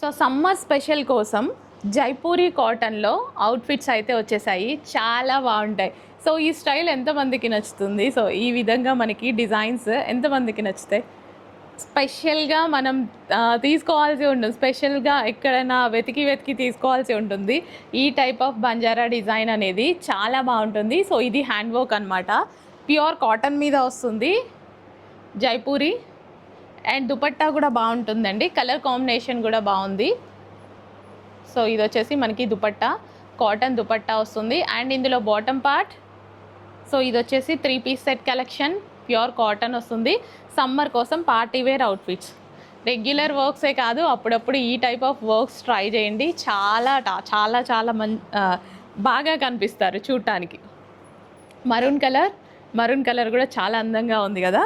So summer special కోసం జైపూరి కాటన్లో outfits అయితే వచ్చేసాయి. చాలా బాగుంటాయి. సో ఈ స్టైల్ ఎంతమందికి నచ్చుతుంది? సో ఈ విధంగా మనకి డిజైన్స్ ఎంతమందికి నచ్చుతాయి? స్పెషల్గా మనం తీసుకోవాల్సి ఉంటుంది. స్పెషల్గా ఎక్కడైనా వెతికి తీసుకోవాల్సి ఉంటుంది. ఈ టైప్ ఆఫ్ బంజారా డిజైన్ అనేది చాలా బాగుంటుంది. సో ఇది హ్యాండ్ వర్క్ అనమాట. ప్యూర్ కాటన్ మీద వస్తుంది జైపూరి. అండ్ దుపట్టా కూడా బాగుంటుందండి. కలర్ కాంబినేషన్ కూడా బాగుంది. సో ఇది వచ్చేసి మనకి దుపట్టా, కాటన్ దుపట్టా వస్తుంది. అండ్ ఇందులో బాటమ్ పార్ట్. సో ఇది వచ్చేసి 3 piece set collection, pure cotton వస్తుంది. సమ్మర్ కోసం పార్టీ వేర్ అవుట్ఫిట్స్. రెగ్యులర్ వర్క్సే కాదు, అప్పుడప్పుడు ఈ టైప్ ఆఫ్ వర్క్స్ ట్రై చేయండి. చాలా చాలా చాలా బాగా కనిపిస్తారు చూడటానికి. మరూన్ కలర్ కూడా చాలా అందంగా ఉంది కదా.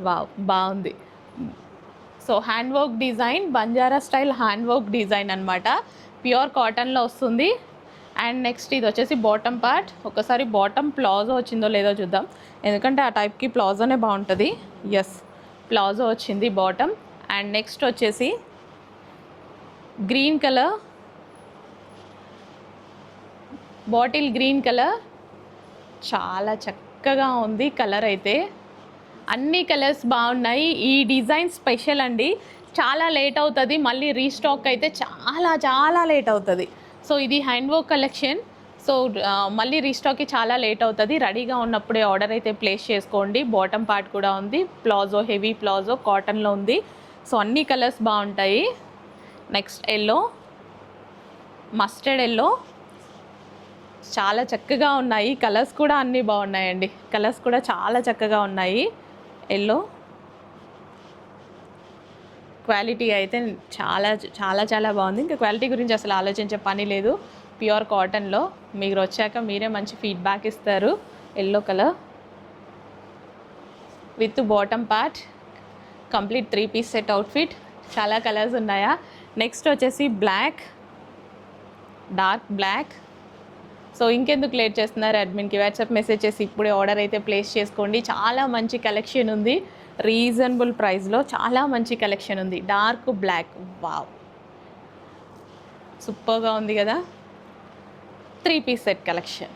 వావ్, బాగుంది. So hand work design, Banjara style hand work design అనమాట. ప్యూర్ కాటన్లో వస్తుంది. అండ్ నెక్స్ట్ ఇది వచ్చేసి బాటమ్ పార్ట్. ఒకసారి బాటమ్ ప్లాజో వచ్చిందో లేదో చూద్దాం, ఎందుకంటే ఆ టైప్కి ప్లాజోనే బాగుంటుంది. ఎస్, ప్లాజో వచ్చింది బాటమ్. అండ్ నెక్స్ట్ వచ్చేసి green colour, bottle green colour. చాలా చక్కగా ఉంది కలర్ అయితే. అన్ని కలర్స్ బాగున్నాయి. ఈ డిజైన్ స్పెషల్ అండి. చాలా లేట్ అవుతుంది, మళ్ళీ రీస్టాక్ అయితే చాలా చాలా లేట్ అవుతుంది. సో ఇది హ్యాండ్ వర్క్ కలెక్షన్. సో మళ్ళీ రీస్టాక్కి చాలా లేట్ అవుతుంది. రెడీగా ఉన్నప్పుడే ఆర్డర్ అయితే ప్లేస్ చేసుకోండి. బాటమ్ పార్ట్ కూడా ఉంది. ప్లాజో, హెవీ ప్లాజో కాటన్లో ఉంది. సో అన్ని కలర్స్ బాగుంటాయి. Next yellow, mustard yellow. చాలా చక్కగా ఉన్నాయి. కలర్స్ కూడా అన్నీ బాగున్నాయండి. కలర్స్ కూడా చాలా చక్కగా ఉన్నాయి. ఎల్లో క్వాలిటీ అయితే చాలా చాలా చాలా బాగుంది. ఇంకా క్వాలిటీ గురించి అసలు ఆలోచించే పని లేదు. ప్యూర్ కాటన్లో మీరు వచ్చాక మీరే మంచి ఫీడ్బ్యాక్ ఇస్తారు. Yellow colour with bottom part, complete 3 piece set outfit. చాలా కలర్స్ ఉన్నాయా. నెక్స్ట్ వచ్చేసి బ్లాక్, డార్క్ బ్లాక్. సో ఇంకెందుకు లేట్ చేస్తున్నారు? అడ్మిన్కి వాట్సాప్ మెసేజ్ చేసి ఇప్పుడే ఆర్డర్ అయితే ప్లేస్ చేసుకోండి. చాలా మంచి కలెక్షన్ ఉంది. రీజనబుల్ ప్రైస్లో చాలా మంచి కలెక్షన్ ఉంది. డార్క్ బ్లాక్, వావ్, సూపర్గా ఉంది కదా. 3 పీస్ సెట్ కలెక్షన్.